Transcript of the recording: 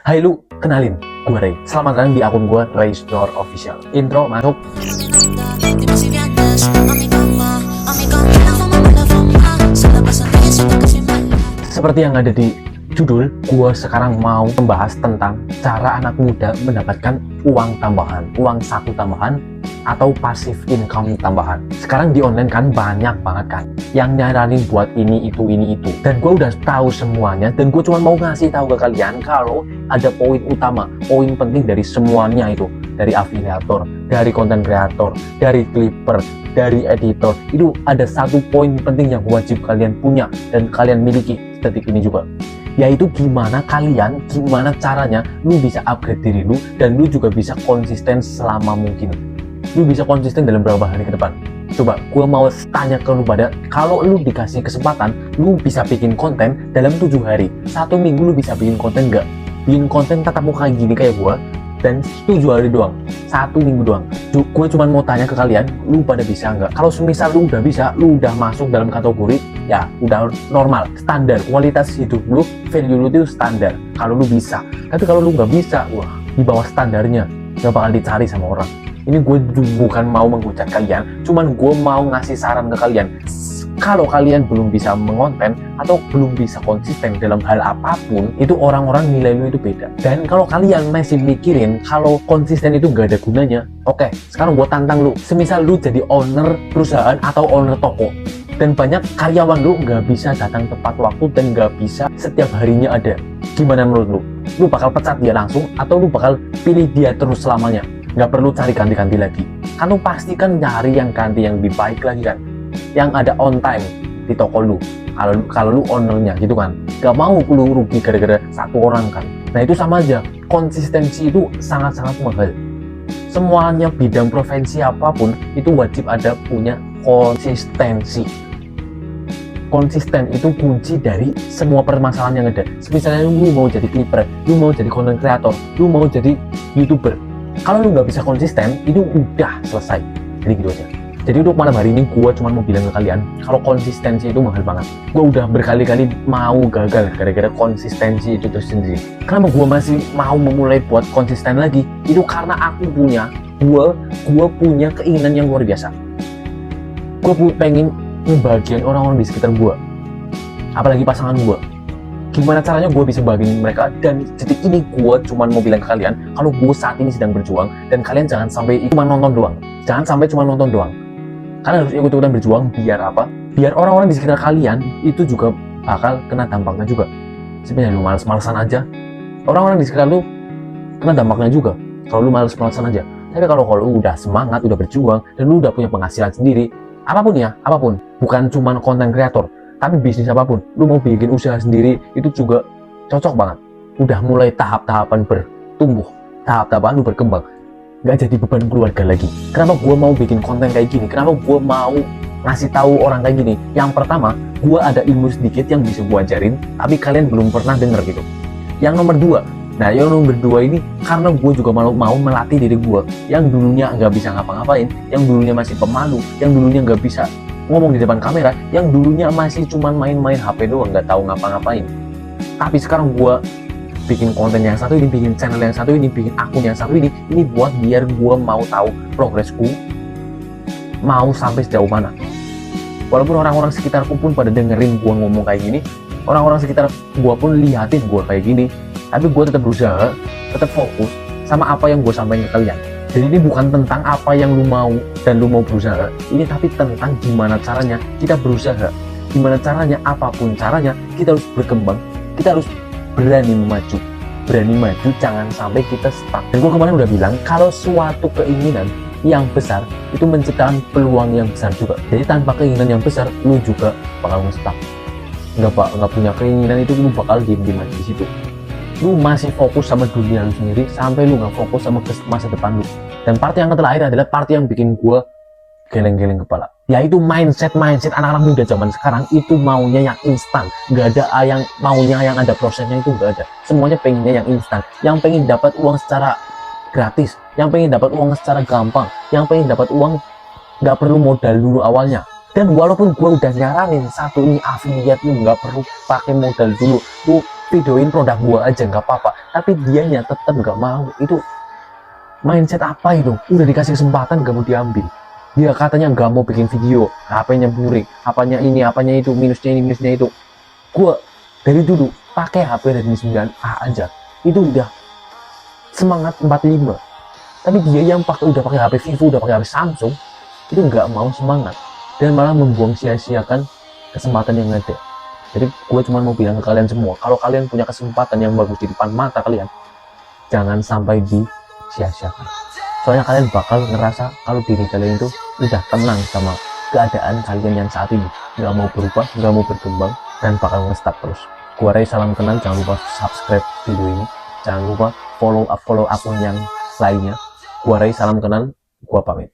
Hai lu, kenalin, gue Ray. Selamat datang di akun gue, Ray Store Official. Intro masuk. Seperti yang ada di judul, gue sekarang mau membahas tentang cara anak muda mendapatkan uang tambahan, uang saku tambahan, atau passive income tambahan. Sekarang di online kan banyak banget kan yang nyaranin buat ini itu. Dan gue udah tahu semuanya, dan gue cuma mau ngasih tahu ke kalian kalau ada poin utama, poin penting dari semuanya itu. Dari afiliator, dari konten kreator, dari clipper, dari editor. Itu ada satu poin penting yang wajib kalian punya dan kalian miliki detik ini juga. Yaitu gimana caranya lu bisa upgrade diri lu dan lu juga bisa konsisten selama mungkin. Lu bisa konsisten dalam berapa hari ke depan. Coba gue mau tanya ke lu pada, kalau lu dikasih kesempatan lu bisa bikin konten dalam 7 hari, 1 minggu lu bisa bikin konten nggak? Bikin konten tatap muka gini kayak gue dan 7 hari doang, 1 minggu doang. Gue cuma mau tanya ke kalian, lu pada bisa nggak? Kalau semisal lu udah bisa, lu udah masuk dalam kategori ya udah normal, standar, kualitas hidup lu, value lu itu standar kalau lu bisa. Tapi kalau lu nggak bisa, wah, di bawah standarnya nggak bakal dicari sama orang. Ini gue bukan mau menghujat kalian, cuman gue mau ngasih saran ke kalian. Kalau kalian belum bisa mengonten atau belum bisa konsisten dalam hal apapun, itu orang-orang nilai lu itu beda. Dan kalau kalian masih mikirin kalau konsisten itu nggak ada gunanya, oke, sekarang gue tantang lu. Semisal lu jadi owner perusahaan atau owner toko, dan banyak karyawan lu nggak bisa datang tepat waktu dan nggak bisa setiap harinya ada. Gimana menurut lu? Lu bakal pecat dia langsung atau lu bakal pilih dia terus selamanya? Nggak perlu cari ganti-ganti lagi. Kan lu pasti kan nyari yang ganti yang lebih baik lagi kan, yang ada on time di toko lu. Kalau lu ownernya gitu kan, nggak mau lu rugi gara-gara satu orang kan. Nah itu sama aja, konsistensi itu sangat-sangat mahal. Semuanya bidang profesi apapun itu wajib ada punya konsistensi. Konsisten itu kunci dari semua permasalahan yang ada. Misalnya lu mau jadi clipper, lu mau jadi content creator, lu mau jadi youtuber, kalau lu nggak bisa konsisten, itu udah selesai. Jadi gitu aja. Jadi untuk malam hari ini gue cuma mau bilang ke kalian, kalau konsistensi itu mahal banget. Gue udah berkali-kali mau gagal gara-gara konsistensi itu tersendiri. Kenapa gue masih mau memulai buat konsisten lagi? Itu karena aku punya, gue punya keinginan yang luar biasa. Gue pengen ngebahagiain orang-orang di sekitar gue, apalagi pasangan gue. Gimana caranya gue bisa bagiin mereka? Dan detik ini gue cuma mau bilang ke kalian kalau gue saat ini sedang berjuang, dan kalian jangan sampai cuma nonton doang. Jangan sampai cuma nonton doang. Kalian harus ikut-ikutan berjuang. Biar apa? Biar orang-orang di sekitar kalian itu juga bakal kena dampaknya juga. Sebenarnya lu males-malesan aja, orang-orang di sekitar lu kena dampaknya juga kalau lu males-malesan aja. Tapi kalau lu udah semangat, udah berjuang, dan lu udah punya penghasilan sendiri, apapun ya, apapun, bukan cuma konten kreator, tapi bisnis apapun, lu mau bikin usaha sendiri, itu juga cocok banget. Udah mulai tahap-tahapan bertumbuh, tahap-tahapan lu berkembang, nggak jadi beban keluarga lagi. Kenapa gue mau bikin konten kayak gini? Kenapa gue mau ngasih tahu orang kayak gini? Yang pertama, gue ada ilmu sedikit yang bisa gue ajarin, tapi kalian belum pernah denger gitu. Yang nomor dua, ini karena gue juga mau melatih diri gue yang dulunya nggak bisa ngapa-ngapain, yang dulunya masih pemalu, yang dulunya nggak bisa ngomong di depan kamera, yang dulunya masih cuman main-main HP doang, nggak tahu ngapa-ngapain. Tapi sekarang gue bikin konten yang satu ini, bikin channel yang satu ini, bikin akun yang satu ini buat biar gue mau tahu progresku mau sampai sejauh mana. Walaupun orang-orang sekitarku pun pada dengerin gue ngomong kayak gini, orang-orang sekitar gue pun liatin gue kayak gini, tapi gue tetap berusaha, tetap fokus sama apa yang gue sampaikan ke kalian. Jadi ini bukan tentang apa yang lu mau dan lu mau berusaha, ini tapi tentang gimana caranya kita berusaha, gimana caranya, apapun caranya kita harus berkembang, kita harus berani maju, jangan sampai kita stuck. Dan gue kemarin udah bilang kalau suatu keinginan yang besar itu menciptakan peluang yang besar juga. Jadi tanpa keinginan yang besar, lu juga bakal nge-stuck. Nggak punya keinginan itu, lu bakal diem aja di situ. Lu masih fokus sama dunia lu sendiri sampai lu nggak fokus sama masa depan lu. Dan part yang terakhir adalah part yang bikin gue geleng-geleng kepala, yaitu mindset anak-anak muda zaman sekarang itu maunya yang instan. Nggak ada yang maunya yang ada prosesnya, itu nggak ada. Semuanya pengennya yang instan, yang pengen dapat uang secara gratis, yang pengen dapat uang secara gampang, yang pengen dapat uang nggak perlu modal dulu awalnya. Dan walaupun gue udah nyaranin satu ini affiliate, lu nggak perlu pakai modal dulu, lu videoin produk gua aja nggak apa-apa, tapi dianya tetap nggak mau. Itu mindset apa itu? Udah dikasih kesempatan gak mau diambil. Dia katanya nggak mau bikin video, HP-nya burik, apanya ini, apanya itu, minusnya ini, minusnya itu. Gua dari dulu pakai HP Redmi 9A aja, itu udah semangat 45. Tapi dia yang udah pakai HP Vivo, udah pakai HP Samsung, itu nggak mau semangat dan malah membuang sia-siakan kesempatan yang ada. Jadi gue cuma mau bilang ke kalian semua, kalau kalian punya kesempatan yang bagus di depan mata kalian, jangan sampai disia-siakan. Soalnya kalian bakal ngerasa kalau diri kalian itu udah tenang sama keadaan kalian yang saat ini, nggak mau berubah, nggak mau berkembang, dan bakal nge-stuck terus. Gua Ray, salam kenal. Jangan lupa subscribe video ini, jangan lupa follow akun yang lainnya. Gua Ray, salam kenal. Gua pamit.